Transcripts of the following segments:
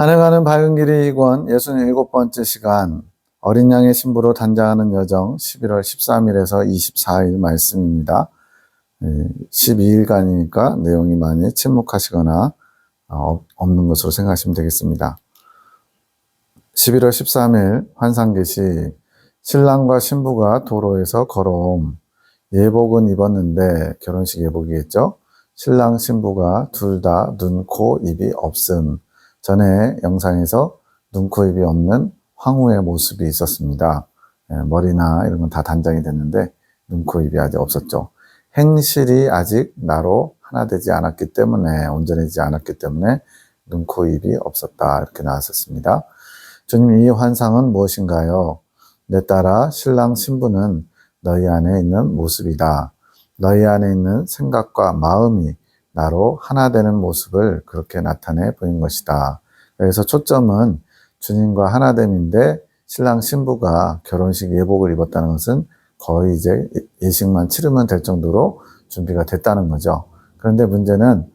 하늘 가는 밝은 길이 2권 67번째 시간 어린 양의 신부로 단장하는 여정 11월 13일에서 24일 말씀입니다. 12일간이니까 내용이 많이 침묵하시거나 없는 것으로 생각하시면 되겠습니다. 11월 13일 환상계시 신랑과 신부가 도로에서 걸어옴. 예복은 입었는데 결혼식 예복이겠죠. 신랑 신부가 둘 다 눈, 코, 입이 없음. 전에 영상에서 눈, 코, 입이 없는 황후의 모습이 있었습니다. 머리나 이런 건 다 단장이 됐는데 눈, 코, 입이 아직 없었죠. 행실이 아직 나로 하나 되지 않았기 때문에, 온전해지지 않았기 때문에 눈, 코, 입이 없었다. 이렇게 나왔었습니다. 주님, 이 환상은 무엇인가요? 내 딸아, 신랑 신부는 너희 안에 있는 모습이다. 너희 안에 있는 생각과 마음이 나로 하나 되는 모습을 그렇게 나타내 보인 것이다. 그래서 초점은 주님과 하나됨인데 신랑 신부가 결혼식 예복을 입었다는 것은 거의 이제 예식만 치르면 될 정도로 준비가 됐다는 거죠. 그런데 문제는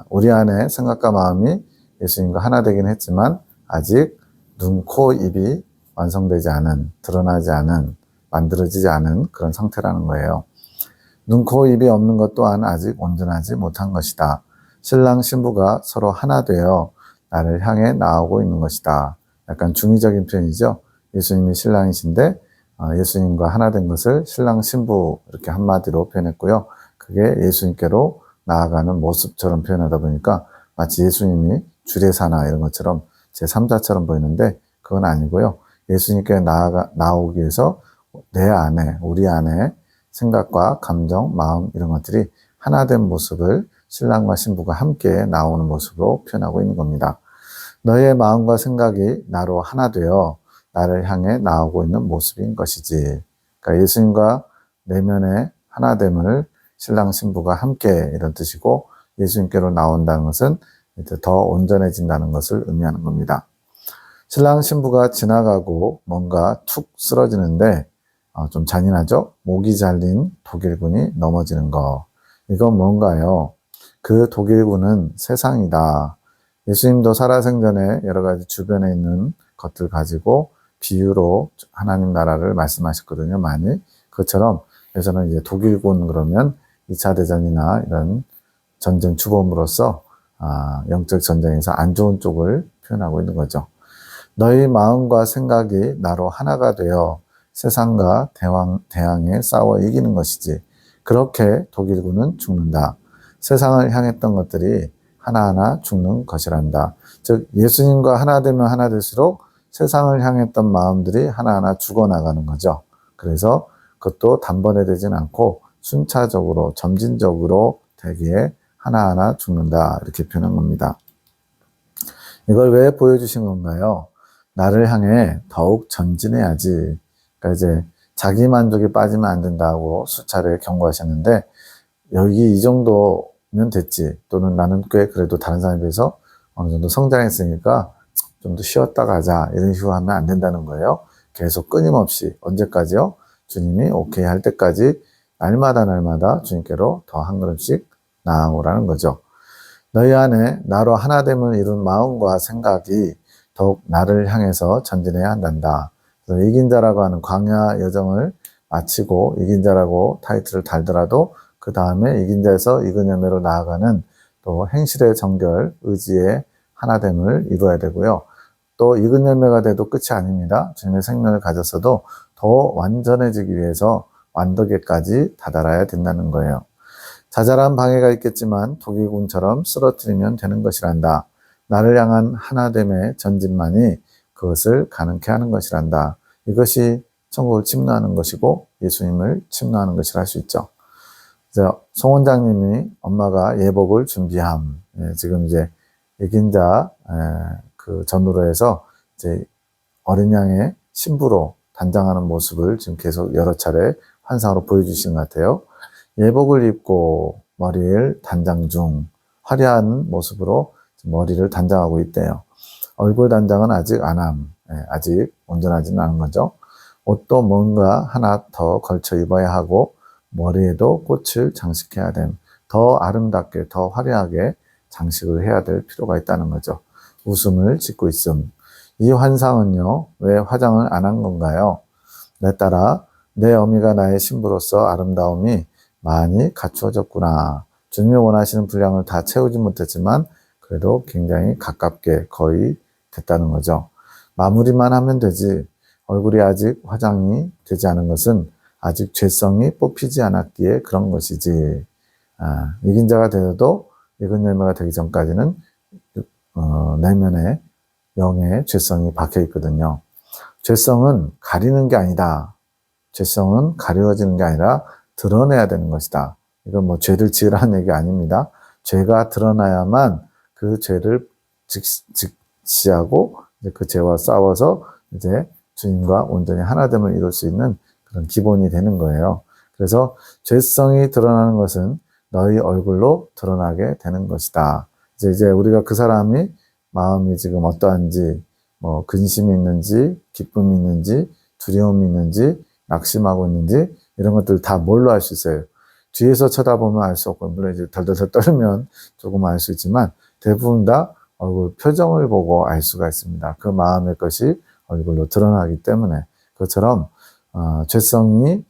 우리 안에 생각과 마음이 예수님과 하나 되긴 했지만 아직 눈, 코, 입이 완성되지 않은, 드러나지 않은, 만들어지지 않은 그런 상태라는 거예요. 눈, 코, 입이 없는 것 또한 아직 온전하지 못한 것이다. 신랑, 신부가 서로 하나 되어 나를 향해 나오고 있는 것이다. 약간 중의적인 표현이죠. 예수님이 신랑이신데 예수님과 하나 된 것을 신랑, 신부 이렇게 한마디로 표현했고요. 그게 예수님께로 나아가는 모습처럼 표현하다 보니까 마치 예수님이 주례사나 이런 것처럼 제3자처럼 보이는데 그건 아니고요. 예수님께 나오기 위해서 내 안에, 우리 안에 생각과 감정, 마음 이런 것들이 하나된 모습을 신랑과 신부가 함께 나오는 모습으로 표현하고 있는 겁니다. 너의 마음과 생각이 나로 하나 되어 나를 향해 나오고 있는 모습인 것이지. 그러니까 예수님과 내면의 하나됨을 신랑 신부가 함께 이런 뜻이고 예수님께로 나온다는 것은 더 온전해진다는 것을 의미하는 겁니다. 신랑 신부가 지나가고 뭔가 툭 쓰러지는데 좀 잔인하죠? 목이 잘린 독일군이 넘어지는 거. 이건 뭔가요? 그 독일군은 세상이다. 예수님도 살아생전에 여러 가지 주변에 있는 것들 가지고 비유로 하나님 나라를 말씀하셨거든요, 많이. 그것처럼 여기서는 이제 독일군 그러면 2차 대전이나 이런 전쟁 주범으로서 영적 전쟁에서 안 좋은 쪽을 표현하고 있는 거죠. 너희 마음과 생각이 나로 하나가 되어 세상과 대항에 싸워 이기는 것이지. 그렇게 독일군은 죽는다. 세상을 향했던 것들이 하나하나 죽는 것이란다. 즉 예수님과 하나 되면 하나 될수록 세상을 향했던 마음들이 하나하나 죽어나가는 거죠. 그래서 그것도 단번에 되진 않고 순차적으로 점진적으로 되기에 하나하나 죽는다. 이렇게 표현한 겁니다. 이걸 왜 보여주신 건가요? 나를 향해 더욱 전진해야지. 그러니까 이제 자기 만족에 빠지면 안 된다고 수차례 경고하셨는데 여기 이 정도면 됐지. 또는 나는 꽤 그래도 다른 사람에 비해서 어느 정도 성장했으니까 좀 더 쉬었다 가자. 이런 식으로 하면 안 된다는 거예요. 계속 끊임없이 언제까지요? 주님이 오케이 할 때까지 날마다 주님께로 더 한 걸음씩 나아오라는 거죠. 너희 안에 나로 하나됨을 이룬 마음과 생각이 더욱 나를 향해서 전진해야 한단다. 그래서 이긴 자라고 하는 광야 여정을 마치고 이긴 자라고 타이틀을 달더라도 그 다음에 이긴 자에서 이근 열매로 나아가는 또 행실의 정결, 의지의 하나됨을 이루어야 되고요. 또 이근 열매가 돼도 끝이 아닙니다. 주님의 생명을 가졌어도 더 완전해지기 위해서 완덕에까지 다다라야 된다는 거예요. 자잘한 방해가 있겠지만 독일군처럼 쓰러뜨리면 되는 것이란다. 나를 향한 하나됨의 전진만이 그것을 가능케 하는 것이란다. 이것이 천국을 침노하는 것이고 예수님을 침노하는 것이라 할 수 있죠. 그래서 송 원장님이 엄마가 예복을 준비함. 지금 이제 이긴자 그 전후로 해서 이제 어린 양의 신부로 단장하는 모습을 지금 계속 여러 차례 환상으로 보여주시는 것 같아요. 예복을 입고 머리를 단장 중 화려한 모습으로 머리를 단장하고 있대요. 얼굴 단장은 아직 안 함. 아직 온전하지는 않은 거죠. 옷도 뭔가 하나 더 걸쳐 입어야 하고 머리에도 꽃을 장식해야 됨. 더 아름답게 더 화려하게 장식을 해야 될 필요가 있다는 거죠. 웃음을 짓고 있음. 이 환상은요, 왜 화장을 안 한 건가요? 내 딸아, 내 어미가 나의 신부로서 아름다움이 많이 갖추어졌구나. 주님이 원하시는 분량을 다 채우지 못했지만 그래도 굉장히 가깝게 거의 됐다는 거죠. 마무리만 하면 되지. 얼굴이 아직 화장이 되지 않은 것은 아직 죄성이 뽑히지 않았기에 그런 것이지. 이긴 자가 되어도 익은 열매가 되기 전까지는 내면에 영의 죄성이 박혀 있거든요. 죄성은 가리는 게 아니다. 죄성은 가려지는 게 아니라 드러내야 되는 것이다. 이건 뭐 죄를 지으라는 얘기 아닙니다. 죄가 드러나야만 그 죄를 직시하고 그 죄와 싸워서 이제 주님과 온전히 하나됨을 이룰 수 있는 그런 기본이 되는 거예요. 그래서 죄성이 드러나는 것은 너희 얼굴로 드러나게 되는 것이다. 이제 우리가 그 사람이 마음이 지금 어떠한지, 뭐 근심이 있는지, 기쁨이 있는지, 두려움이 있는지, 낙심하고 있는지 이런 것들 다 뭘로 알 수 있어요? 뒤에서 쳐다보면 알 수 없고, 물론 이제 덜덜덜 떨면 조금 알 수 있지만 대부분 다 얼굴 표정을 보고 알 수가 있습니다. 그 마음의 것이 얼굴로 드러나기 때문에 그것처럼 죄성이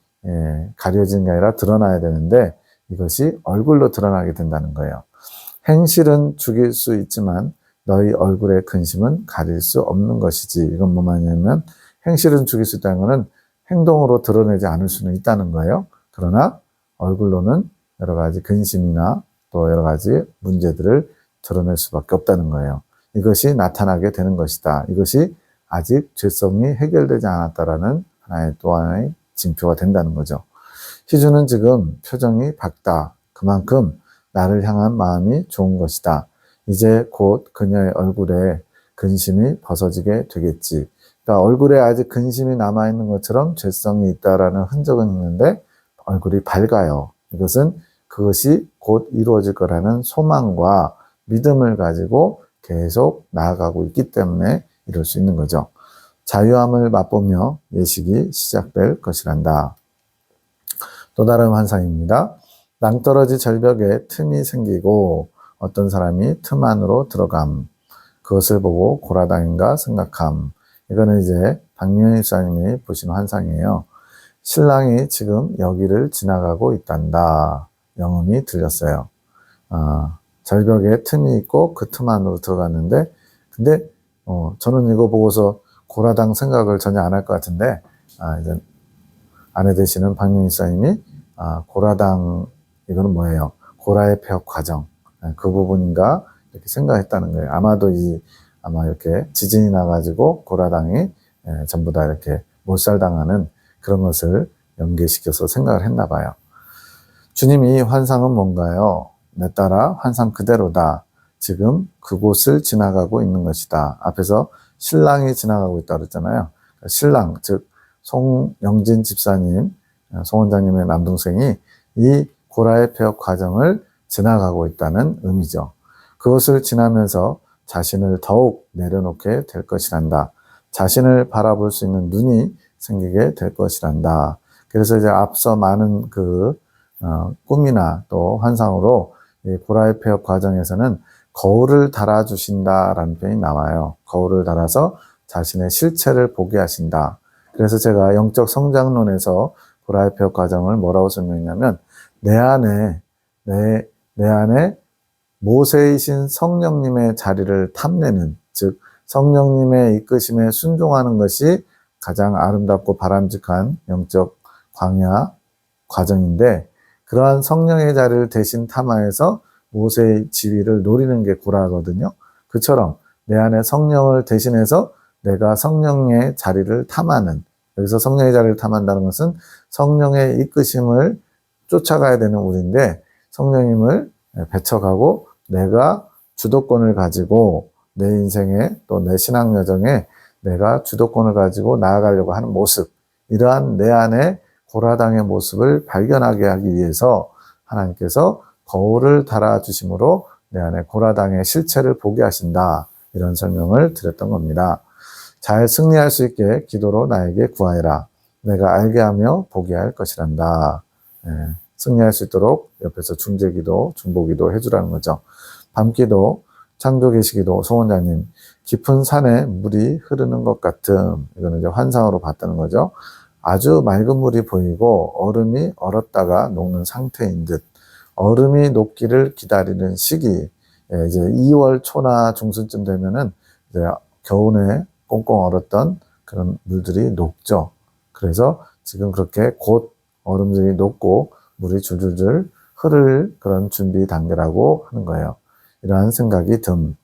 가려진 게 아니라 드러나야 되는데 이것이 얼굴로 드러나게 된다는 거예요. 행실은 죽일 수 있지만 너희 얼굴의 근심은 가릴 수 없는 것이지. 이건 뭐 말이냐면 행실은 죽일 수 있다는 것은 행동으로 드러내지 않을 수는 있다는 거예요. 그러나 얼굴로는 여러 가지 근심이나 또 여러 가지 문제들을 드러낼 수밖에 없다는 거예요. 이것이 나타나게 되는 것이다. 이것이 아직 죄성이 해결되지 않았다라는 또 하나의 징표가 된다는 거죠. 희주는 지금 표정이 밝다. 그만큼 나를 향한 마음이 좋은 것이다. 이제 곧 그녀의 얼굴에 근심이 벗어지게 되겠지. 그러니까 얼굴에 아직 근심이 남아있는 것처럼 죄성이 있다라는 흔적은 있는데 얼굴이 밝아요. 이것은 그것이 곧 이루어질 거라는 소망과 믿음을 가지고 계속 나아가고 있기 때문에 이룰 수 있는 거죠. 자유함을 맛보며 예식이 시작될 것이란다. 또 다른 환상입니다. 낭떠러지 절벽에 틈이 생기고 어떤 사람이 틈 안으로 들어감. 그것을 보고 고라당인가 생각함. 이거는 이제 박명희 목사님이 보신 환상이에요. 신랑이 지금 여기를 지나가고 있단다. 영음이 들렸어요. 절벽에 틈이 있고 그 틈 안으로 들어갔는데 근데 저는 이거 보고서 고라당 생각을 전혀 안 할 것 같은데 이제 아내 되시는 박명희 목사님이 고라당 이거는 뭐예요? 고라의 폐역 과정 그 부분인가 이렇게 생각했다는 거예요. 아마도 아마 이렇게 지진이 나가지고 고라당이 전부 다 이렇게 몰살당하는 그런 것을 연계시켜서 생각을 했나 봐요. 주님이 환상은 뭔가요? 내 딸아 환상 그대로다. 지금 그곳을 지나가고 있는 것이다. 앞에서 신랑이 지나가고 있다고 그랬잖아요. 신랑 즉 송영진 집사님, 송 원장님의 남동생이 이 고라의 폐역 과정을 지나가고 있다는 의미죠. 그것을 지나면서 자신을 더욱 내려놓게 될 것이란다. 자신을 바라볼 수 있는 눈이 생기게 될 것이란다. 그래서 이제 앞서 많은 꿈이나 또 환상으로 이 고라의 폐역 과정에서는 거울을 달아주신다라는 표현이 나와요. 거울을 달아서 자신의 실체를 보게 하신다. 그래서 제가 영적 성장론에서 고라의 폐역 과정을 뭐라고 설명했냐면 내 안에 모세이신 성령님의 자리를 탐내는, 즉 성령님의 이끄심에 순종하는 것이 가장 아름답고 바람직한 영적 광야 과정인데 그러한 성령의 자리를 대신 탐하여서 모세의 지위를 노리는 게 고라거든요. 그처럼 내 안에 성령을 대신해서 내가 성령의 자리를 탐하는, 여기서 성령의 자리를 탐한다는 것은 성령의 이끄심을 쫓아가야 되는 우리인데 성령님을 배척하고 내가 주도권을 가지고 내 인생에 또 내 신앙 여정에 내가 주도권을 가지고 나아가려고 하는 모습, 이러한 내 안에 고라당의 모습을 발견하게 하기 위해서 하나님께서 거울을 달아주심으로 내 안에 고라당의 실체를 보게 하신다. 이런 설명을 드렸던 겁니다. 잘 승리할 수 있게 기도로 나에게 구하여라. 내가 알게 하며 보게 할 것이란다. 승리할 수 있도록 옆에서 중재기도, 중보기도 해주라는 거죠. 밤기도 창조 계시기도 송원장님, 깊은 산에 물이 흐르는 것 같음. 이거는 이제 환상으로 봤다는 거죠. 아주 맑은 물이 보이고 얼음이 얼었다가 녹는 상태인 듯. 얼음이 녹기를 기다리는 시기. 예, 이제 2월 초나 중순쯤 되면은 이제 겨우내 꽁꽁 얼었던 그런 물들이 녹죠. 그래서 지금 그렇게 곧 얼음들이 녹고 물이 줄줄줄 흐를 그런 준비 단계라고 하는 거예요. 이러한 생각이 듬.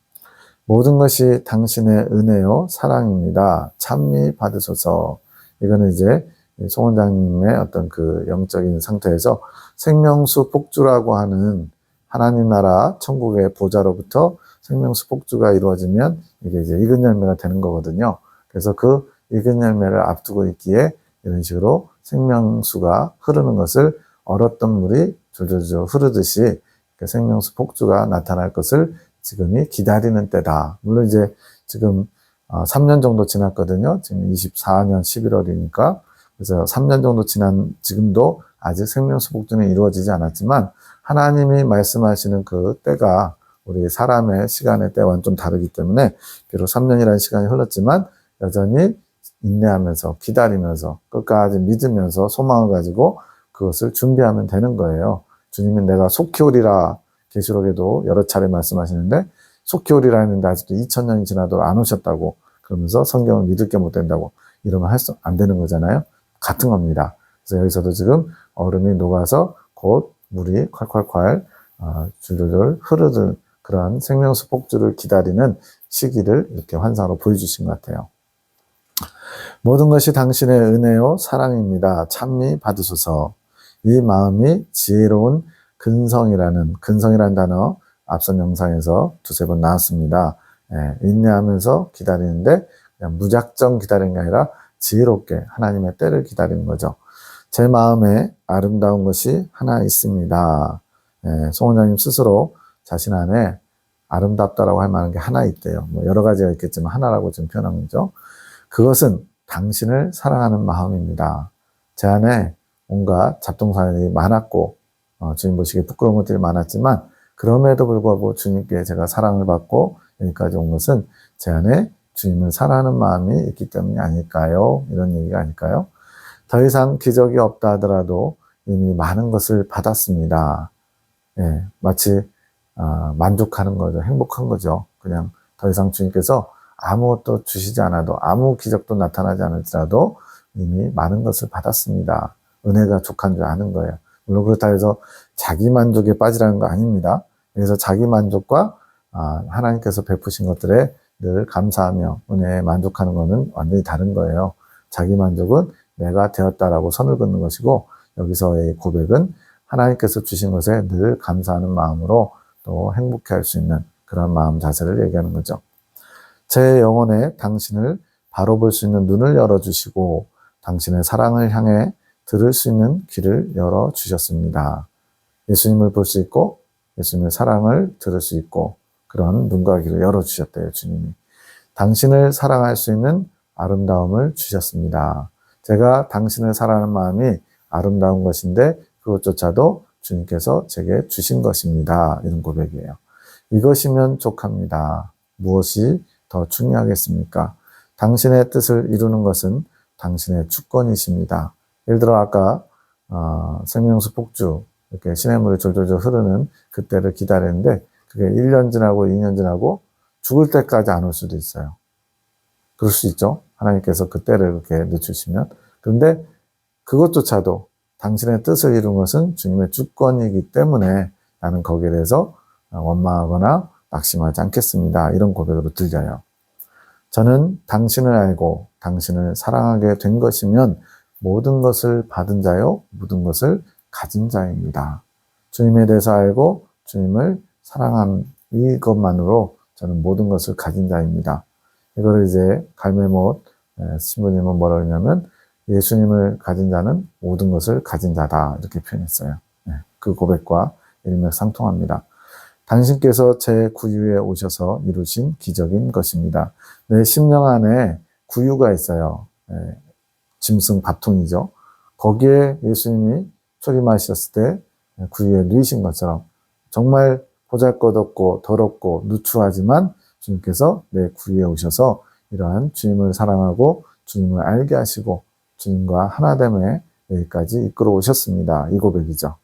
모든 것이 당신의 은혜요 사랑입니다. 찬미 받으소서. 이거는 이제 송 원장님의 어떤 그 영적인 상태에서 생명수 폭주라고 하는 하나님 나라 천국의 보좌로부터 생명수 폭주가 이루어지면 이게 이제 익은 열매가 되는 거거든요. 그래서 그 익은 열매를 앞두고 있기에 이런 식으로 생명수가 흐르는 것을 얼었던 물이 줄줄줄 흐르듯이 생명수 폭주가 나타날 것을 지금이 기다리는 때다. 물론 이제 지금 3년 정도 지났거든요. 지금 24년 11월이니까. 그래서 3년 정도 지난 지금도 아직 생명수 폭주는 이루어지지 않았지만 하나님이 말씀하시는 그 때가 우리 사람의 시간의 때와는 좀 다르기 때문에 비록 3년이라는 시간이 흘렀지만 여전히 인내하면서 기다리면서 끝까지 믿으면서 소망을 가지고 그것을 준비하면 되는 거예요. 주님은 내가 속히 오리라 계시록에도 여러 차례 말씀하시는데 속히 오리라 했는데 아직도 2000년이 지나도 안 오셨다고 그러면서 성경을 믿을 게 못 된다고 이러면 안 되는 거잖아요. 같은 겁니다. 그래서 여기서도 지금 얼음이 녹아서 곧 물이 콸콸콸 줄줄줄 흐르는 그런 생명수 폭주를 기다리는 시기를 이렇게 환상으로 보여주신 것 같아요. 모든 것이 당신의 은혜요 사랑입니다. 찬미 받으소서. 이 마음이 지혜로운 근성이라는 단어 앞선 영상에서 두세 번 나왔습니다. 예, 인내하면서 기다리는데 그냥 무작정 기다리는 게 아니라 지혜롭게 하나님의 때를 기다리는 거죠. 제 마음에 아름다운 것이 하나 있습니다. 예, 송 원장님 스스로 자신 안에 아름답다라고 할 만한 게 하나 있대요. 뭐 여러 가지가 있겠지만 하나라고 지금 표현한 거죠. 그것은 당신을 사랑하는 마음입니다. 제 안에 온갖 잡동사들이 많았고 주님 보시기에 부끄러운 것들이 많았지만 그럼에도 불구하고 주님께 제가 사랑을 받고 여기까지 온 것은 제 안에 주님을 사랑하는 마음이 있기 때문이 아닐까요? 이런 얘기가 아닐까요? 더 이상 기적이 없다 하더라도 이미 많은 것을 받았습니다. 예, 마치 만족하는 거죠. 행복한 거죠. 그냥 더 이상 주님께서 아무것도 주시지 않아도 아무 기적도 나타나지 않을지라도 이미 많은 것을 받았습니다. 은혜가 족한 줄 아는 거예요. 물론 그렇다 해서 자기 만족에 빠지라는 거 아닙니다. 그래서 자기 만족과 하나님께서 베푸신 것들에 늘 감사하며 은혜에 만족하는 것은 완전히 다른 거예요. 자기 만족은 내가 되었다라고 선을 긋는 것이고 여기서의 고백은 하나님께서 주신 것에 늘 감사하는 마음으로 또 행복해할 수 있는 그런 마음 자세를 얘기하는 거죠. 제 영혼에 당신을 바로 볼 수 있는 눈을 열어주시고 당신의 사랑을 향해 들을 수 있는 귀를 열어주셨습니다. 예수님을 볼 수 있고 예수님의 사랑을 들을 수 있고 그런 눈과 귀를 열어주셨대요. 주님이. 당신을 사랑할 수 있는 아름다움을 주셨습니다. 제가 당신을 사랑하는 마음이 아름다운 것인데 그것조차도 주님께서 제게 주신 것입니다. 이런 고백이에요. 이것이면 족합니다. 무엇이 더 중요하겠습니까? 당신의 뜻을 이루는 것은 당신의 주권이십니다. 예를 들어 아까 생명수 폭주 이렇게 시냇물이 졸졸졸 흐르는 그때를 기다리는데 그게 1년 지나고 2년 지나고 죽을 때까지 안 올 수도 있어요. 그럴 수 있죠. 하나님께서 그 때를 그렇게 늦추시면. 그런데 그것조차도 당신의 뜻을 이룬 것은 주님의 주권이기 때문에 나는 거기에 대해서 원망하거나 낙심하지 않겠습니다. 이런 고백으로 들려요. 저는 당신을 알고 당신을 사랑하게 된 것이면 모든 것을 받은 자요, 모든 것을 가진 자입니다. 주님에 대해서 알고 주님을 사랑한 이것만으로 저는 모든 것을 가진 자입니다. 이거를 이제 갈매못 신부님은 뭐라 그러냐면 예수님을 가진 자는 모든 것을 가진 자다 이렇게 표현했어요. 그 고백과 일맥상통합니다. 당신께서 제 구유에 오셔서 이루신 기적인 것입니다. 내 심령 안에 구유가 있어요. 짐승 밥통이죠. 거기에 예수님이 초림하셨을 때 구유에 누이신 것처럼 정말 보잘것없고 더럽고 누추하지만 주님께서 내 구위에 오셔서 이러한 주님을 사랑하고 주님을 알게 하시고 주님과 하나됨에 여기까지 이끌어 오셨습니다. 이 고백이죠.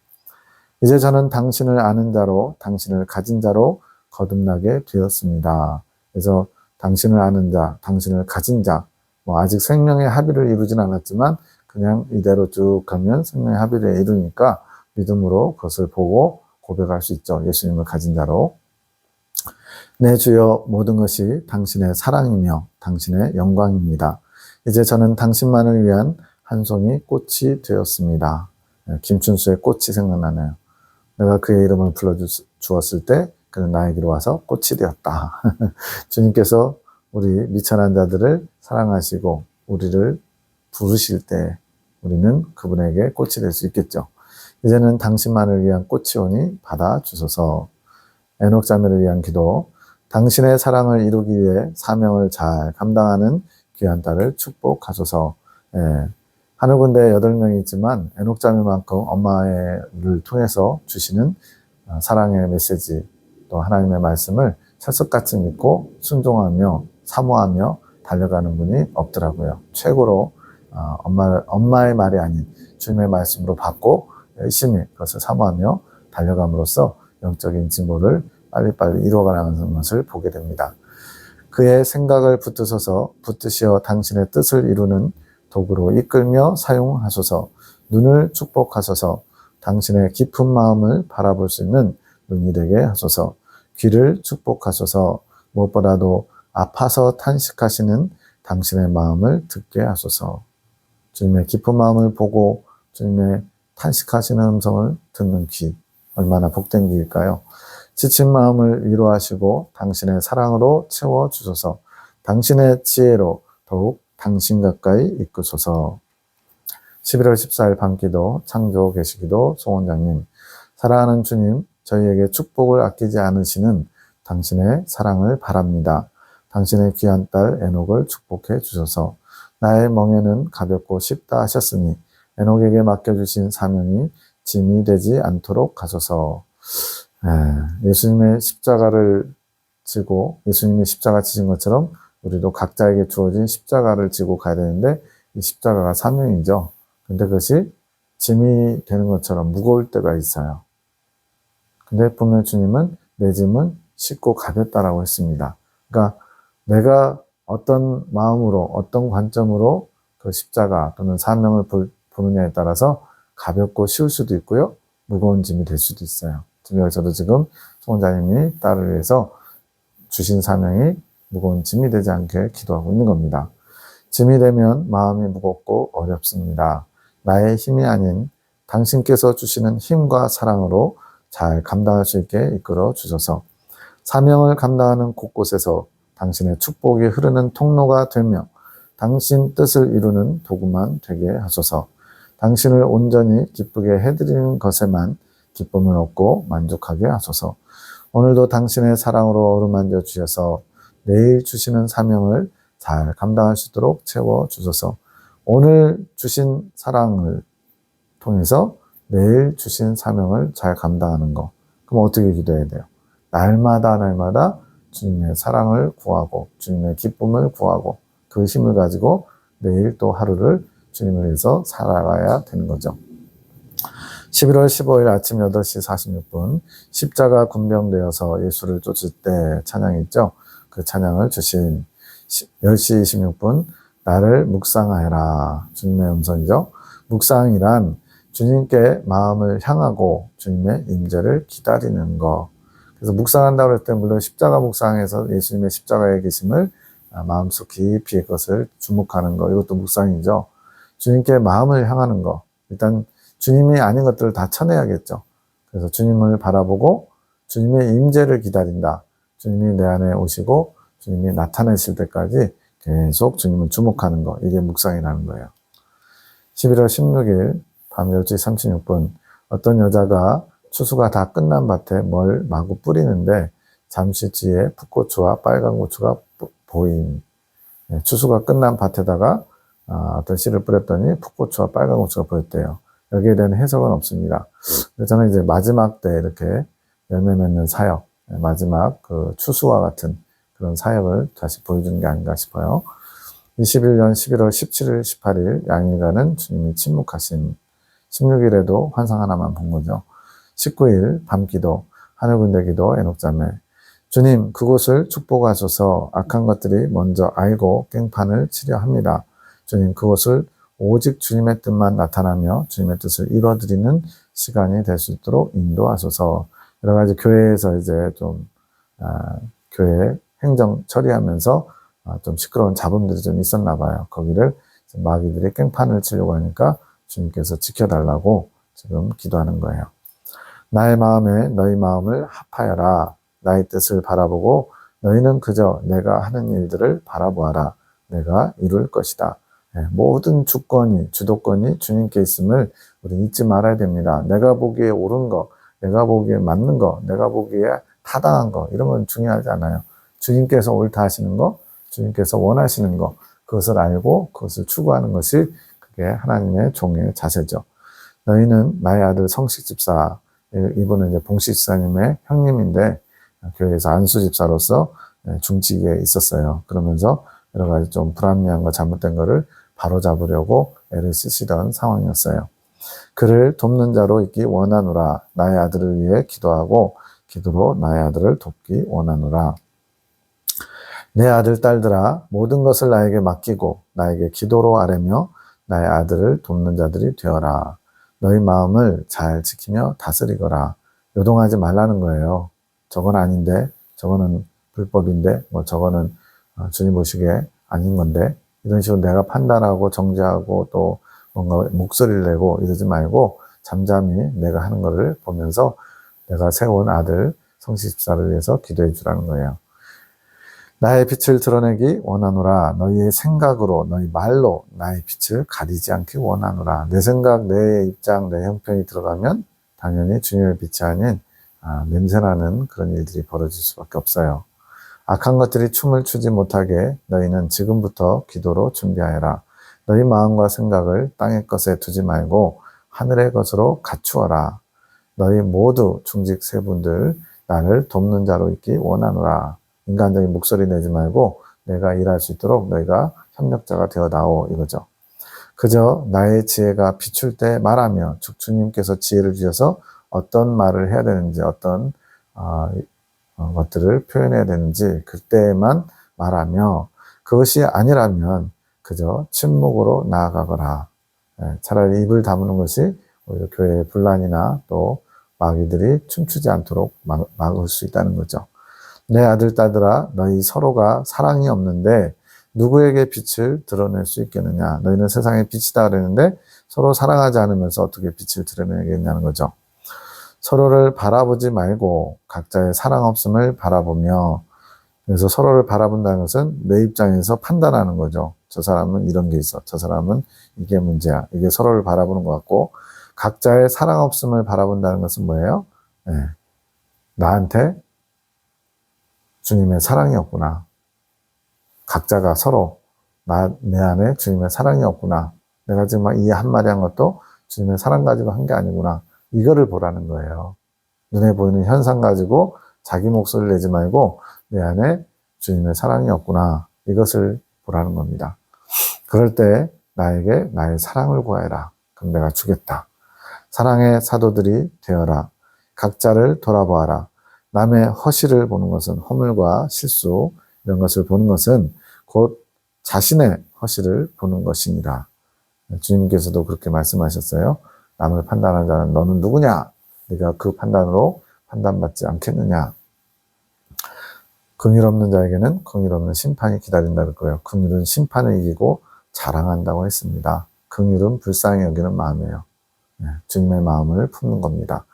이제 저는 당신을 아는 자로 당신을 가진 자로 거듭나게 되었습니다. 그래서 당신을 아는 자, 당신을 가진 자, 아직 생명의 합의를 이루진 않았지만 그냥 이대로 쭉 가면 생명의 합의를 이루니까 믿음으로 그것을 보고 고백할 수 있죠. 예수님을 가진 자로. 내 주여 모든 것이 당신의 사랑이며 당신의 영광입니다. 이제 저는 당신만을 위한 한 송이 꽃이 되었습니다. 김춘수의 꽃이 생각나네요. 내가 그의 이름을 불러주었을 때 그는 나에게로 와서 꽃이 되었다. 주님께서 우리 미천한 자들을 사랑하시고 우리를 부르실 때 우리는 그분에게 꽃이 될 수 있겠죠. 이제는 당신만을 위한 꽃이 오니 받아주소서. 에녹 자매를 위한 기도. 당신의 사랑을 이루기 위해 사명을 잘 감당하는 귀한 딸을 축복하소서. 하늘 군대에 8명이 있지만 에녹 자매만큼 엄마를 통해서 주시는 사랑의 메시지 또 하나님의 말씀을 철석같이 믿고 순종하며 사모하며 달려가는 분이 없더라고요. 최고로 엄마의 말이 아닌 주님의 말씀으로 받고 열심히 그것을 사모하며 달려감으로써 영적인 진보를 빨리빨리 이루어가는 것을 보게 됩니다. 그의 생각을 붙드시어 당신의 뜻을 이루는 도구로 이끌며 사용하소서. 눈을 축복하소서. 당신의 깊은 마음을 바라볼 수 있는 눈이 되게 하소서. 귀를 축복하소서. 무엇보다도 아파서 탄식하시는 당신의 마음을 듣게 하소서. 주님의 깊은 마음을 보고 주님의 탄식하시는 음성을 듣는 귀, 얼마나 복된 귀일까요? 지친 마음을 위로하시고 당신의 사랑으로 채워주소서. 당신의 지혜로 더욱 당신 가까이 이끄소서. 11월 14일 밤기도 창조 계시기도 송원장님. 사랑하는 주님, 저희에게 축복을 아끼지 않으시는 당신의 사랑을 바랍니다. 당신의 귀한 딸 에녹을 축복해 주셔서 나의 멍에는 가볍고 쉽다 하셨으니 에녹에게 맡겨주신 사명이 짐이 되지 않도록 하소서. 예수님의 십자가를 지고 예수님이 십자가 지신 것처럼 우리도 각자에게 주어진 십자가를 지고 가야 되는데 이 십자가가 사명이죠. 근데 그것이 짐이 되는 것처럼 무거울 때가 있어요. 근데 분명 주님은 내 짐은 쉽고 가볍다라고 했습니다. 그러니까 내가 어떤 마음으로 어떤 관점으로 그 십자가 또는 사명을 보느냐에 따라서 가볍고 쉬울 수도 있고요. 무거운 짐이 될 수도 있어요. 여기서도 지금 송원자님이 딸을 위해서 주신 사명이 무거운 짐이 되지 않게 기도하고 있는 겁니다. 짐이 되면 마음이 무겁고 어렵습니다. 나의 힘이 아닌 당신께서 주시는 힘과 사랑으로 잘 감당할 수 있게 이끌어 주셔서 사명을 감당하는 곳곳에서 당신의 축복이 흐르는 통로가 되며 당신 뜻을 이루는 도구만 되게 하소서. 당신을 온전히 기쁘게 해드리는 것에만 기쁨을 얻고 만족하게 하소서. 오늘도 당신의 사랑으로 어루만져 주셔서 내일 주시는 사명을 잘 감당할 수 있도록 채워주소서. 오늘 주신 사랑을 통해서 내일 주신 사명을 잘 감당하는 거. 그럼 어떻게 기도해야 돼요? 날마다 주님의 사랑을 구하고 주님의 기쁨을 구하고 그 힘을 가지고 내일 또 하루를 주님을 위해서 살아가야 되는 거죠. 11월 15일 아침 8시 46분 십자가 군병되어서 예수를 쫓을 때 찬양이 있죠. 그 찬양을 주신 10시 26분 나를 묵상하여라. 주님의 음성이죠. 묵상이란 주님께 마음을 향하고 주님의 임재를 기다리는 거. 그래서 묵상한다고 할 때 물론 십자가 묵상에서 예수님의 십자가에 계심을 마음속 깊이 그것을 주목하는 거. 이것도 묵상이죠. 주님께 마음을 향하는 거. 일단 주님이 아닌 것들을 다 쳐내야겠죠. 그래서 주님을 바라보고 주님의 임재를 기다린다. 주님이 내 안에 오시고 주님이 나타내실 때까지 계속 주님을 주목하는 거. 이게 묵상이라는 거예요. 11월 16일 밤 12시 36분 어떤 여자가 추수가 다 끝난 밭에 뭘 마구 뿌리는데 잠시 뒤에 풋고추와 빨간 고추가 보인. 추수가 끝난 밭에다가 어떤 씨를 뿌렸더니 풋고추와 빨간 고추가 보였대요. 여기에 대한 해석은 없습니다. 저는 이제 마지막 때 이렇게 열매 맺는 사역, 마지막 그 추수와 같은 그런 사역을 다시 보여주는 게 아닌가 싶어요. 21년 11월 17일, 18일 양일간은 주님이 침묵하신 16일에도 환상 하나만 본 거죠. 19일 밤기도, 하늘군대기도, 에녹자매. 주님 그곳을 축복하소서. 악한 것들이 먼저 알고 깽판을 치려 합니다. 주님 그곳을 오직 주님의 뜻만 나타나며 주님의 뜻을 이루어드리는 시간이 될 수 있도록 인도하소서. 여러 가지 교회에서 이제 좀 교회 행정 처리하면서 좀 시끄러운 잡음들이 좀 있었나 봐요. 거기를 마귀들이 깽판을 치려고 하니까 주님께서 지켜달라고 지금 기도하는 거예요. 나의 마음에 너희 마음을 합하여라. 나의 뜻을 바라보고 너희는 그저 내가 하는 일들을 바라보아라. 내가 이룰 것이다. 모든 주권이, 주도권이 주님께 있음을 우리 잊지 말아야 됩니다. 내가 보기에 옳은 거, 내가 보기에 맞는 거, 내가 보기에 타당한 거, 이런 건 중요하지 않아요. 주님께서 옳다 하시는 거, 주님께서 원하시는 거, 그것을 알고 그것을 추구하는 것이 그게 하나님의 종의 자세죠. 너희는 나의 아들 성식 집사, 이분은 이제 봉식 집사님의 형님인데 교회에서 안수 집사로서 중직에 있었어요. 그러면서 여러 가지 좀 불합리한 거, 잘못된 거를 바로잡으려고 애를 쓰시던 상황이었어요. 그를 돕는 자로 있기 원하노라. 나의 아들을 위해 기도하고 기도로 나의 아들을 돕기 원하노라. 내 아들 딸들아 모든 것을 나에게 맡기고 나에게 기도로 아뢰며 나의 아들을 돕는 자들이 되어라. 너희 마음을 잘 지키며 다스리거라. 요동하지 말라는 거예요. 저건 아닌데, 저거는 불법인데, 뭐 저거는 주님 보시기에 아닌 건데, 이런 식으로 내가 판단하고 정죄하고 또 뭔가 목소리를 내고 이러지 말고 잠잠히 내가 하는 거를 보면서 내가 세운 아들 성시집사를 위해서 기도해 주라는 거예요. 나의 빛을 드러내기 원하노라. 너희의 생각으로, 너희 말로 나의 빛을 가리지 않기 원하노라. 내 생각, 내 입장, 내 형편이 들어가면 당연히 주님의 빛이 아닌 냄새나는 그런 일들이 벌어질 수밖에 없어요. 악한 것들이 춤을 추지 못하게 너희는 지금부터 기도로 준비하여라. 너희 마음과 생각을 땅의 것에 두지 말고 하늘의 것으로 갖추어라. 너희 모두 중직 세 분들 나를 돕는 자로 있기 원하노라. 인간적인 목소리 내지 말고 내가 일할 수 있도록 너희가 협력자가 되어다오 이거죠. 그저 나의 지혜가 비출 때 말하며 주님께서 지혜를 주셔서 어떤 말을 해야 되는지 어떤 것들을 표현해야 되는지 그때만 말하며 그것이 아니라면 그저 침묵으로 나아가거라. 차라리 입을 다무는 것이 오히려 교회의 분란이나 또 마귀들이 춤추지 않도록 막을 수 있다는 거죠. 내 아들 딸들아 너희 서로가 사랑이 없는데 누구에게 빛을 드러낼 수 있겠느냐. 너희는 세상의 빛이다 그랬는데 서로 사랑하지 않으면서 어떻게 빛을 드러내겠냐는 거죠. 서로를 바라보지 말고 각자의 사랑 없음을 바라보며, 그래서 서로를 바라본다는 것은 내 입장에서 판단하는 거죠. 저 사람은 이런 게 있어. 저 사람은 이게 문제야. 이게 서로를 바라보는 것 같고, 각자의 사랑 없음을 바라본다는 것은 뭐예요? 나한테 주님의 사랑이 없구나. 각자가 서로 내 안에 주님의 사랑이 없구나. 내가 지금 이 한마디 한 것도 주님의 사랑 가지고 한 게 아니구나. 이거를 보라는 거예요. 눈에 보이는 현상 가지고 자기 목소리를 내지 말고 내 안에 주님의 사랑이 없구나. 이것을 보라는 겁니다. 그럴 때 나에게 나의 사랑을 구하여라. 그럼 내가 주겠다. 사랑의 사도들이 되어라. 각자를 돌아보아라. 남의 허실을 보는 것은 허물과 실수 이런 것을 보는 것은 곧 자신의 허실을 보는 것입니다. 주님께서도 그렇게 말씀하셨어요. 남을 판단하는 자는 너는 누구냐? 네가 그 판단으로 판단받지 않겠느냐? 긍휼 없는 자에게는 긍휼 없는 심판이 기다린다 그럴 거예요. 긍휼은 심판을 이기고 자랑한다고 했습니다. 긍휼은 불쌍히 여기는 마음이에요. 주님의 마음을 품는 겁니다.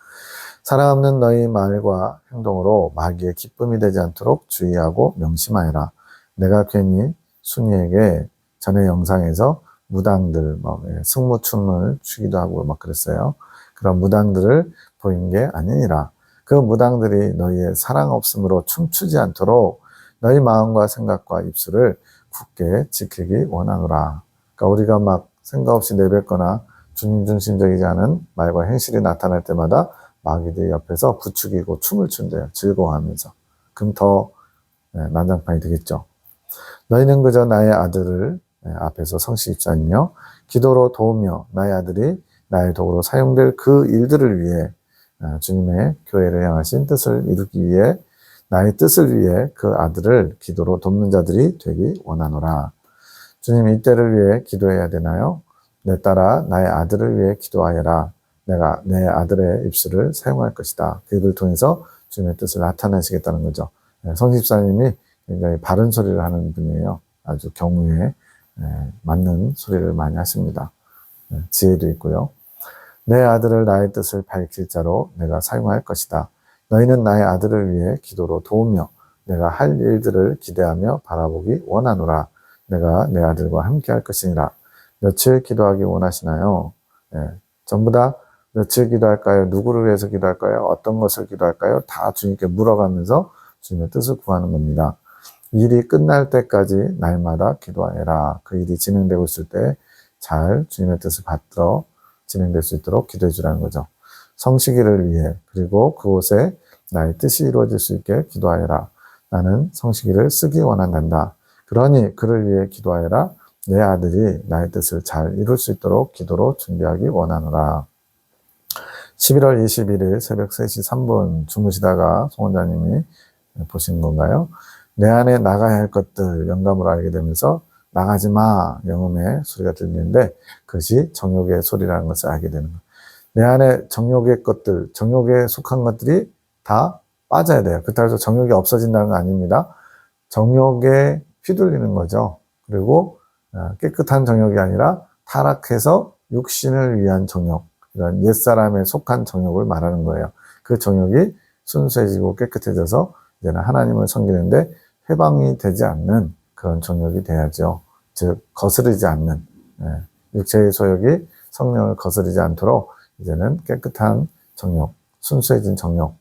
사랑 없는 너희 말과 행동으로 마귀의 기쁨이 되지 않도록 주의하고 명심하여라. 내가 괜히 순이에게 전에 영상에서 무당들, 승무춤을 추기도 하고 막 그랬어요. 그런 무당들을 보인 게 아니니라. 그 무당들이 너희의 사랑 없음으로 춤추지 않도록 너희 마음과 생각과 입술을 굳게 지키기 원하노라. 그러니까 우리가 막 생각 없이 내뱉거나 주님 중심적이지 않은 말과 행실이 나타날 때마다 마귀들이 옆에서 부추기고 춤을 춘대요. 즐거워하면서. 그럼 더 난장판이 되겠죠. 너희는 그저 나의 아들을 앞에서 성실자이며 기도로 도우며 나의 아들이 나의 도구로 사용될 그 일들을 위해 주님의 교회를 향하신 뜻을 이루기 위해 나의 뜻을 위해 그 아들을 기도로 돕는 자들이 되기 원하노라. 주님, 이때를 위해 기도해야 되나요? 내 딸아 나의 아들을 위해 기도하여라. 내가 내 아들의 입술을 사용할 것이다. 그 입을 통해서 주님의 뜻을 나타내시겠다는 거죠. 성집사님이 굉장히 바른 소리를 하는 분이에요. 아주 경우에 맞는 소리를 많이 하십니다. 지혜도 있고요. 내 아들을 나의 뜻을 밝힐 자로 내가 사용할 것이다. 너희는 나의 아들을 위해 기도로 도우며 내가 할 일들을 기대하며 바라보기 원하노라. 내가 내 아들과 함께 할 것이니라. 며칠 기도하기 원하시나요? 전부 다 며칠 기도할까요? 누구를 위해서 기도할까요? 어떤 것을 기도할까요? 다 주님께 물어가면서 주님의 뜻을 구하는 겁니다. 일이 끝날 때까지 날마다 기도하여라. 그 일이 진행되고 있을 때 잘 주님의 뜻을 받들어 진행될 수 있도록 기도해 주라는 거죠. 성시기를 위해 그리고 그곳에 나의 뜻이 이루어질 수 있게 기도하여라. 나는 성시기를 쓰기 원한단다. 그러니 그를 위해 기도하여라. 내 아들이 나의 뜻을 잘 이룰 수 있도록 기도로 준비하기 원하노라. 11월 21일 새벽 3시 3분 주무시다가 송원자님이 보신 건가요? 내 안에 나가야 할 것들 영감으로 알게 되면서 나가지 마 영음의 소리가 들리는데 그것이 정욕의 소리라는 것을 알게 되는 거예요. 내 안에 정욕의 것들, 정욕에 속한 것들이 다 빠져야 돼요. 그렇다고 해서 정욕이 없어진다는 건 아닙니다. 정욕에 휘둘리는 거죠. 그리고 깨끗한 정욕이 아니라 타락해서 육신을 위한 정욕, 이런 옛사람에 속한 정욕을 말하는 거예요. 그 정욕이 순수해지고 깨끗해져서 이제는 하나님을 섬기는데 회방이 되지 않는 그런 정욕이 돼야죠. 즉 거스르지 않는 육체의 소욕이 성령을 거스르지 않도록 이제는 깨끗한 정욕, 순수해진 정욕,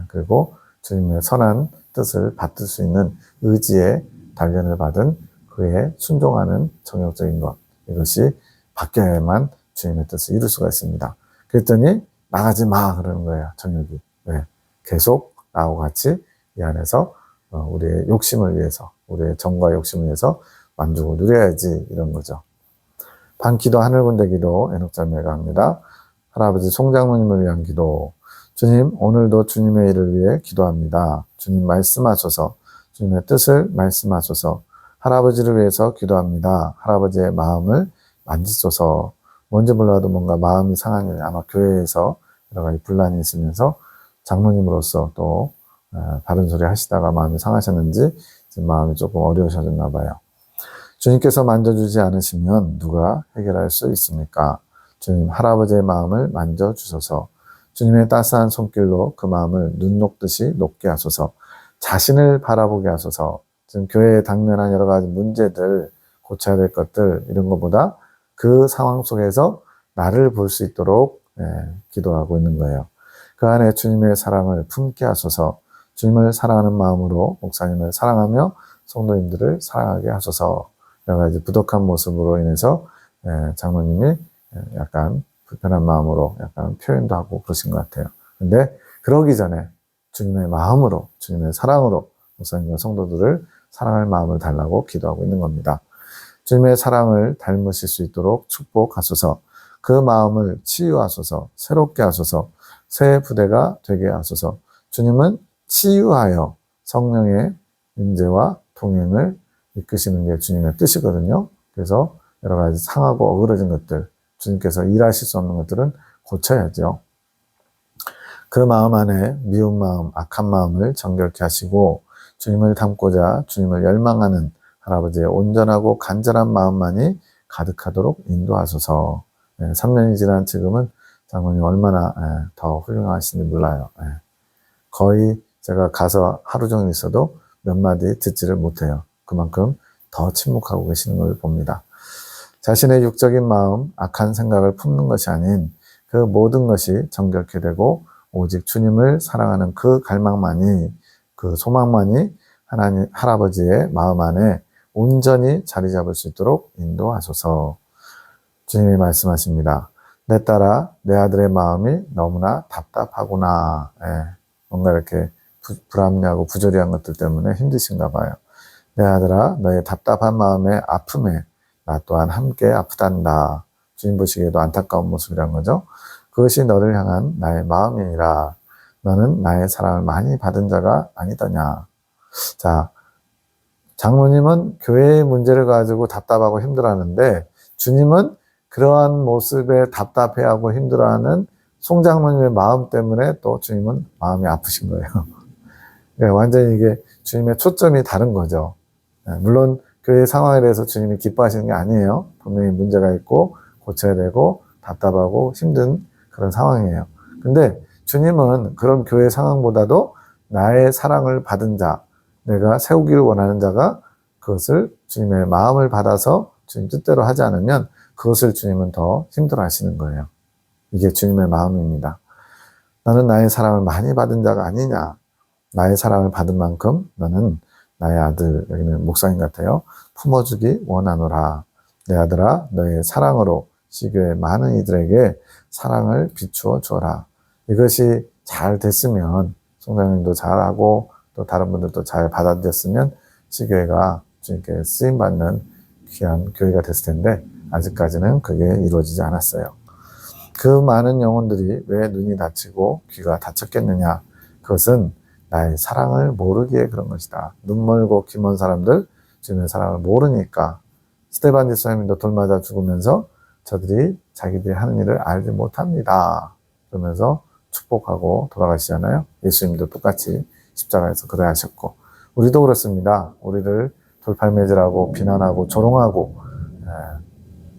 그리고 주님의 선한 뜻을 받들 수 있는 의지의 단련을 받은 그에 순종하는 정욕적인 것, 이것이 바뀌어야만 주님의 뜻을 이룰 수가 있습니다. 그랬더니 나가지 마 그러는 거예요. 정욕이. 왜? 계속 나하고 같이 이 안에서 우리의 욕심을 위해서, 우리의 정과 욕심을 위해서 만족을 누려야지 이런 거죠. 반기도 하늘군대 기도 애녹자매가 합니다. 할아버지 송장모님을 위한 기도. 주님, 오늘도 주님의 일을 위해 기도합니다. 주님 말씀하소서. 주님의 뜻을 말씀하소서. 할아버지를 위해서 기도합니다. 할아버지의 마음을 만지소서. 뭔지 몰라도 뭔가 마음이 상한 일, 아마 교회에서 여러 가지 분란이 있으면서 장로님으로서 또 바른 소리 하시다가 마음이 상하셨는지 지금 마음이 조금 어려우셨나 봐요. 주님께서 만져주지 않으시면 누가 해결할 수 있습니까? 주님, 할아버지의 마음을 만져주소서. 주님의 따스한 손길로 그 마음을 눈 녹듯이 녹게 하소서. 자신을 바라보게 하소서. 지금 교회에 당면한 여러 가지 문제들, 고쳐야 될 것들 이런 것보다 그 상황 속에서 나를 볼 수 있도록 기도하고 있는 거예요. 그 안에 주님의 사랑을 품게 하소서. 주님을 사랑하는 마음으로 목사님을 사랑하며 성도님들을 사랑하게 하소서. 여러 가지 부족한 모습으로 인해서 장로님이 약간 불편한 마음으로 약간 표현도 하고 그러신 것 같아요. 근데 그러기 전에 주님의 마음으로, 주님의 사랑으로 목사님과 성도들을 사랑할 마음을 달라고 기도하고 있는 겁니다. 주님의 사랑을 닮으실 수 있도록 축복하소서. 그 마음을 치유하소서. 새롭게 하소서. 새 부대가 되게 하소서. 주님은 치유하여 성령의 임재와 동행을 이끄시는 게 주님의 뜻이거든요. 그래서 여러 가지 상하고 어그러진 것들, 주님께서 일하실 수 없는 것들은 고쳐야죠. 그 마음 안에 미운 마음, 악한 마음을 정결케 하시고 주님을 닮고자 주님을 열망하는 할아버지의 온전하고 간절한 마음만이 가득하도록 인도하소서. 3년이 지난 지금은 장로님 얼마나 더 훌륭하신지 몰라요. 거의 제가 가서 하루 종일 있어도 몇 마디 듣지를 못해요. 그만큼 더 침묵하고 계시는 걸 봅니다. 자신의 육적인 마음, 악한 생각을 품는 것이 아닌 그 모든 것이 정결케 되고 오직 주님을 사랑하는 그 갈망만이, 그 소망만이 하나님, 할아버지의 마음 안에 온전히 자리 잡을 수 있도록 인도하소서. 주님이 말씀하십니다. 내 딸아, 내 아들의 마음이 너무나 답답하구나. 뭔가 이렇게 불합리하고 부조리한 것들 때문에 힘드신가 봐요. 내 아들아, 너의 답답한 마음의 아픔에 나 또한 함께 아프단다. 주님 보시기에도 안타까운 모습이란 거죠. 그것이 너를 향한 나의 마음이니라. 너는 나의 사랑을 많이 받은 자가 아니더냐. 자, 장로님은 교회의 문제를 가지고 답답하고 힘들어하는데 주님은 그러한 모습에 답답해하고 힘들어하는 송장로님의 마음 때문에 또 주님은 마음이 아프신 거예요. 그러니까 완전히 이게 주님의 초점이 다른 거죠. 물론 교회의 상황에 대해서 주님이 기뻐하시는 게 아니에요. 분명히 문제가 있고 고쳐야 되고 답답하고 힘든 그런 상황이에요. 근데 주님은 그런 교회 상황보다도 나의 사랑을 받은 자, 내가 세우기를 원하는 자가 그것을 주님의 마음을 받아서 주님 뜻대로 하지 않으면 그것을 주님은 더 힘들어 하시는 거예요. 이게 주님의 마음입니다. 나는 나의 사랑을 많이 받은 자가 아니냐. 나의 사랑을 받은 만큼 너는 나의 아들, 여기는 목사님 같아요. 품어주기 원하노라. 내 아들아, 너의 사랑으로 시교의 많은 이들에게 사랑을 비추어 주어라. 이것이 잘 됐으면 송장님도 잘하고 또 다른 분들도 잘 받아들였으면 시교회가 주님께 쓰임받는 귀한 교회가 됐을 텐데 아직까지는 그게 이루어지지 않았어요. 그 많은 영혼들이 왜 눈이 다치고 귀가 다쳤겠느냐? 그것은 나의 사랑을 모르기에 그런 것이다. 눈 멀고 귀 먼 사람들 주님의 사랑을 모르니까 스테반 지사님도 돌 맞아 죽으면서 저들이 자기들이 하는 일을 알지 못합니다. 그러면서 축복하고 돌아가시잖아요. 예수님도 똑같이 십자가에서 그래 하셨고 우리도 그렇습니다. 우리를 돌팔매질하고 비난하고 조롱하고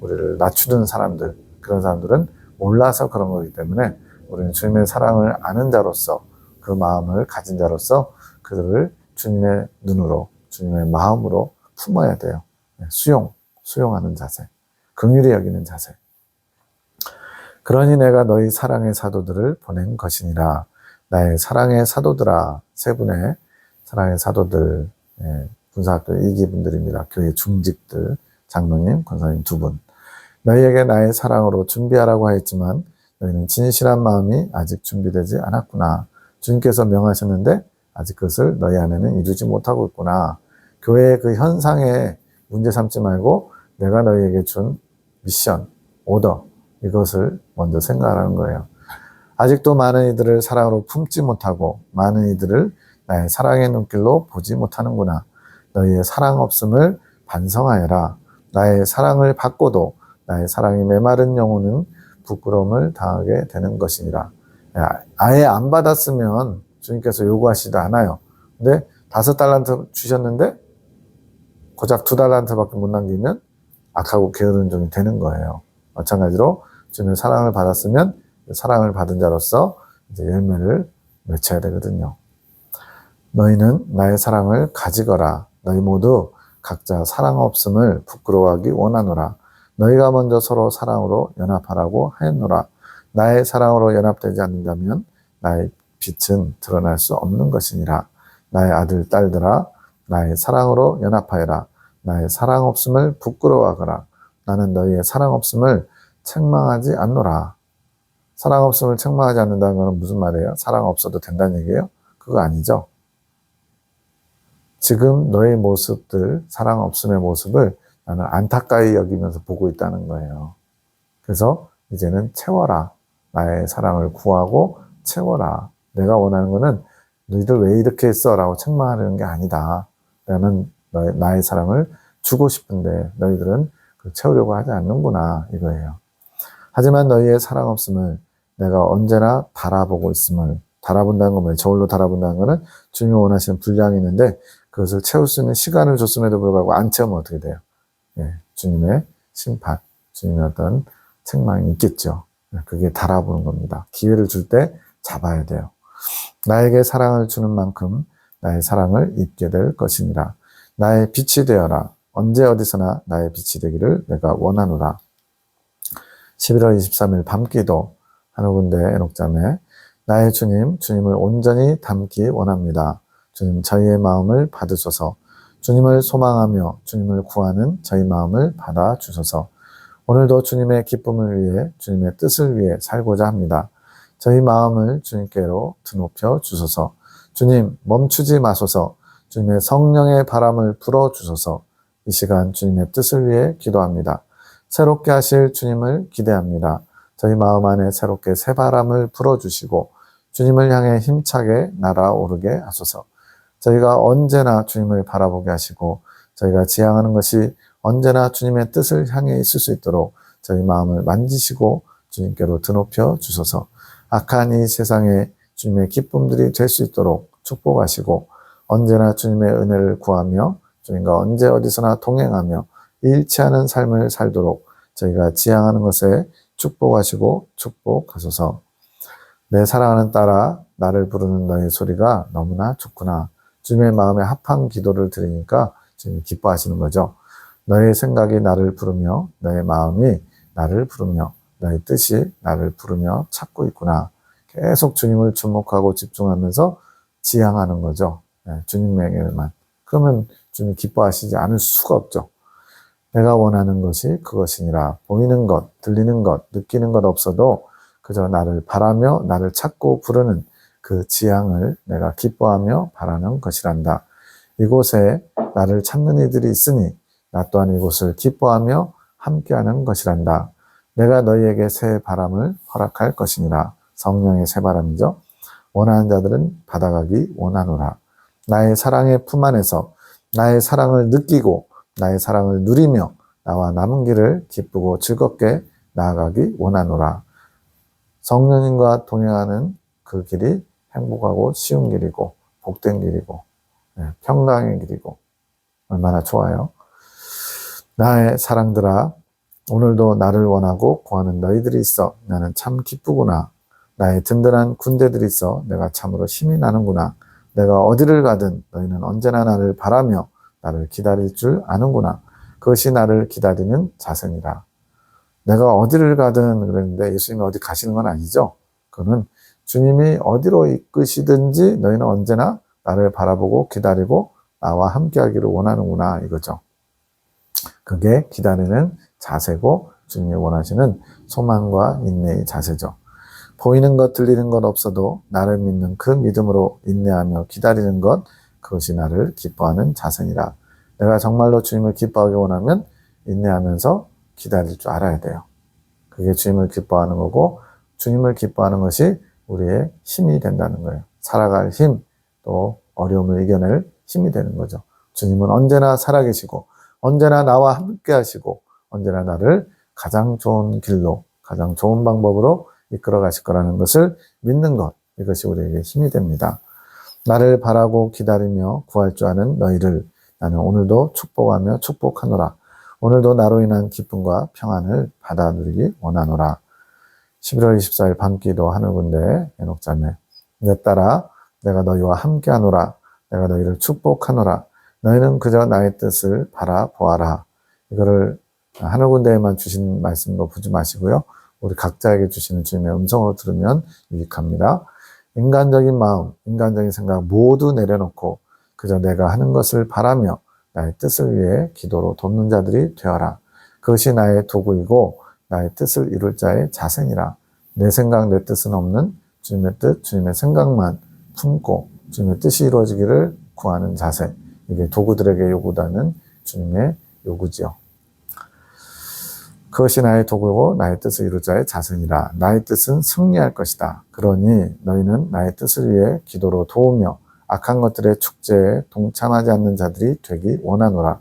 우리를 낮추는 사람들, 그런 사람들은 몰라서 그런 거기 때문에 우리는 주님의 사랑을 아는 자로서 그 마음을 가진 자로서 그들을 주님의 눈으로 주님의 마음으로 품어야 돼요. 수용하는 자세, 긍휼히 여기는 자세. 그러니 내가 너희 사랑의 사도들을 보낸 것이니라. 나의 사랑의 사도들아. 세 분의 사랑의 사도들, 분사학교 2기분들입니다. 교회 중직들, 장로님, 권사님 두 분. 너희에게 나의 사랑으로 준비하라고 하였지만 너희는 진실한 마음이 아직 준비되지 않았구나. 주님께서 명하셨는데 아직 그것을 너희 안에는 이루지 못하고 있구나. 교회의 그 현상에 문제 삼지 말고 내가 너희에게 준 미션, 오더, 이것을 먼저 생각하라는 거예요. 아직도 많은 이들을 사랑으로 품지 못하고 많은 이들을 나의 사랑의 눈길로 보지 못하는구나. 너희의 사랑 없음을 반성하여라. 나의 사랑을 받고도 나의 사랑이 메마른 영혼은 부끄러움을 당하게 되는 것이니라. 아예 안 받았으면 주님께서 요구하시지도 않아요. 근데 5달란트 주셨는데 고작 2달란트밖에 못 남기면 악하고 게으른 종이 되는 거예요. 마찬가지로 주님의 사랑을 받았으면 사랑을 받은 자로서 이제 열매를 맺혀야 되거든요. 너희는 나의 사랑을 가지거라. 너희 모두 각자 사랑 없음을 부끄러워하기 원하노라. 너희가 먼저 서로 사랑으로 연합하라고 하였노라. 나의 사랑으로 연합되지 않는다면 나의 빛은 드러날 수 없는 것이니라. 나의 아들, 딸들아, 나의 사랑으로 연합하여라. 나의 사랑 없음을 부끄러워하거라. 나는 너희의 사랑 없음을 책망하지 않노라. 사랑 없음을 책망하지 않는다는 것은 무슨 말이에요? 사랑 없어도 된다는 얘기예요? 그거 아니죠. 지금 너의 모습들, 사랑 없음의 모습을 나는 안타까이 여기면서 보고 있다는 거예요. 그래서 이제는 채워라. 나의 사랑을 구하고 채워라. 내가 원하는 거는 너희들 왜 이렇게 했어? 라고 책망하려는 게 아니다. 나는 나의 사랑을 주고 싶은데 너희들은 채우려고 하지 않는구나. 이거예요. 하지만 너희의 사랑 없음을 내가 언제나 달아보고 있음을, 달아본다는 건 뭐예요? 저울로 달아본다는 거는 주님이 원하시는 분량이 있는데 그것을 채울 수 있는 시간을 줬음에도 불구하고 안 채우면 어떻게 돼요? 주님의 심판, 주님의 어떤 책망이 있겠죠. 그게 달아보는 겁니다. 기회를 줄 때 잡아야 돼요. 나에게 사랑을 주는 만큼 나의 사랑을 입게 될 것이니라. 나의 빛이 되어라. 언제 어디서나 나의 빛이 되기를 내가 원하노라. 11월 23일 밤기도 한우군대 에녹자매. 나의 주님을 온전히 닮기 원합니다. 주님 저희의 마음을 받으소서. 주님을 소망하며 주님을 구하는 저희 마음을 받아주소서. 오늘도 주님의 기쁨을 위해 주님의 뜻을 위해 살고자 합니다. 저희 마음을 주님께로 드높여 주소서. 주님 멈추지 마소서. 주님의 성령의 바람을 불어주소서. 이 시간 주님의 뜻을 위해 기도합니다. 새롭게 하실 주님을 기대합니다. 저희 마음 안에 새롭게 새 바람을 불어주시고 주님을 향해 힘차게 날아오르게 하소서. 저희가 언제나 주님을 바라보게 하시고 저희가 지향하는 것이 언제나 주님의 뜻을 향해 있을 수 있도록 저희 마음을 만지시고 주님께로 드높여 주소서. 악한 이 세상에 주님의 기쁨들이 될 수 있도록 축복하시고 언제나 주님의 은혜를 구하며 주님과 언제 어디서나 동행하며 잃지 않은 삶을 살도록 저희가 지향하는 것에 축복하시고 축복하소서. 내 사랑하는 딸아, 나를 부르는 너의 소리가 너무나 좋구나. 주님의 마음에 합한 기도를 드리니까 주님이 기뻐하시는 거죠. 너의 생각이 나를 부르며 너의 마음이 나를 부르며 너의 뜻이 나를 부르며 찾고 있구나. 계속 주님을 주목하고 집중하면서 지향하는 거죠. 주님에게만. 그러면 주님이 기뻐하시지 않을 수가 없죠. 내가 원하는 것이 그것이니라. 보이는 것, 들리는 것, 느끼는 것 없어도 그저 나를 바라며 나를 찾고 부르는 그 지향을 내가 기뻐하며 바라는 것이란다. 이곳에 나를 찾는 이들이 있으니 나 또한 이곳을 기뻐하며 함께하는 것이란다. 내가 너희에게 새 바람을 허락할 것이니라. 성령의 새 바람이죠. 원하는 자들은 받아가기 원하노라. 나의 사랑의 품 안에서 나의 사랑을 느끼고 나의 사랑을 누리며 나와 남은 길을 기쁘고 즐겁게 나아가기 원하노라. 성령님과 동행하는 그 길이 행복하고 쉬운 길이고 복된 길이고 평강의 길이고 얼마나 좋아요. 나의 사랑들아, 오늘도 나를 원하고 구하는 너희들이 있어 나는 참 기쁘구나. 나의 든든한 군대들이 있어 내가 참으로 힘이 나는구나. 내가 어디를 가든 너희는 언제나 나를 바라며 나를 기다릴 줄 아는구나. 그것이 나를 기다리는 자세니라. 내가 어디를 가든 그랬는데 예수님이 어디 가시는 건 아니죠. 그거는 주님이 어디로 이끄시든지 너희는 언제나 나를 바라보고 기다리고 나와 함께하기를 원하는구나 이거죠. 그게 기다리는 자세고 주님이 원하시는 소망과 인내의 자세죠. 보이는 것 들리는 것 없어도 나를 믿는 그 믿음으로 인내하며 기다리는 것, 그것이 나를 기뻐하는 자세니라. 내가 정말로 주님을 기뻐하기 원하면 인내하면서 기다릴 줄 알아야 돼요. 그게 주님을 기뻐하는 거고 주님을 기뻐하는 것이 우리의 힘이 된다는 거예요. 살아갈 힘, 또 어려움을 이겨낼 힘이 되는 거죠. 주님은 언제나 살아계시고 언제나 나와 함께 하시고 언제나 나를 가장 좋은 길로 가장 좋은 방법으로 이끌어 가실 거라는 것을 믿는 것, 이것이 우리에게 힘이 됩니다. 나를 바라고 기다리며 구할 줄 아는 너희를 나는 오늘도 축복하며 축복하노라. 오늘도 나로 인한 기쁨과 평안을 받아 누리기 원하노라. 11월 24일 밤기도 하늘군대 에녹자매, 내 딸아 내가 너희와 함께 하노라. 내가 너희를 축복하노라. 너희는 그저 나의 뜻을 바라보아라. 이거를 하늘군대에만 주신 말씀으로 보지 마시고요. 우리 각자에게 주시는 주님의 음성으로 들으면 유익합니다. 인간적인 마음, 인간적인 생각 모두 내려놓고 그저 내가 하는 것을 바라며 나의 뜻을 위해 기도로 돕는 자들이 되어라. 그것이 나의 도구이고 나의 뜻을 이룰 자의 자세니라. 내 생각, 내 뜻은 없는 주님의 뜻, 주님의 생각만 품고 주님의 뜻이 이루어지기를 구하는 자세. 이게 도구들에게 요구하는 주님의 요구지요. 그것이 나의 도구고 나의 뜻을 이룰 자의 자세니라. 나의 뜻은 승리할 것이다. 그러니 너희는 나의 뜻을 위해 기도로 도우며 악한 것들의 축제에 동참하지 않는 자들이 되기 원하노라.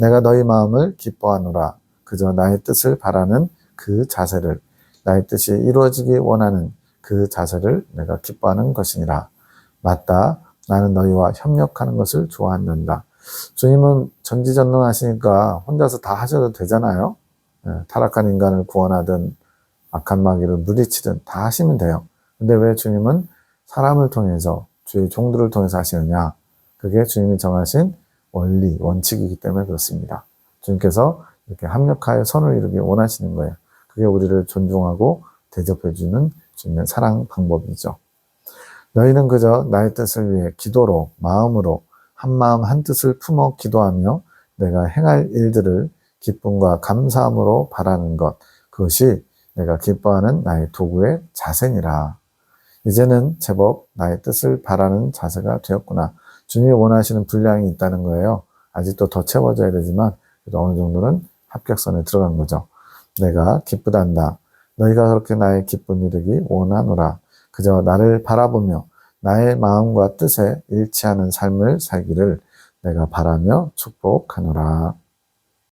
내가 너희 마음을 기뻐하노라. 그저 나의 뜻을 바라는 그 자세를, 나의 뜻이 이루어지기 원하는 그 자세를 내가 기뻐하는 것이니라. 맞다. 나는 너희와 협력하는 것을 좋아한단다. 주님은 전지전능하시니까 혼자서 다 하셔도 되잖아요. 타락한 인간을 구원하든 악한 마귀를 물리치든 다 하시면 돼요. 근데 왜 주님은 사람을 통해서 주의 종들을 통해서 하시느냐? 그게 주님이 정하신 원리, 원칙이기 때문에 그렇습니다. 주님께서 이렇게 합력하여 선을 이루기 원하시는 거예요. 그게 우리를 존중하고 대접해주는 주님의 사랑 방법이죠. 너희는 그저 나의 뜻을 위해 기도로, 마음으로 한 마음 한 뜻을 품어 기도하며 내가 행할 일들을 기쁨과 감사함으로 바라는 것, 그것이 내가 기뻐하는 나의 도구의 자세니라. 이제는 제법 나의 뜻을 바라는 자세가 되었구나. 주님이 원하시는 분량이 있다는 거예요. 아직도 더 채워져야 되지만 그래도 어느 정도는 합격선에 들어간 거죠. 내가 기쁘단다. 너희가 그렇게 나의 기쁨 이루기 원하노라. 그저 나를 바라보며 나의 마음과 뜻에 일치하는 삶을 살기를 내가 바라며 축복하노라.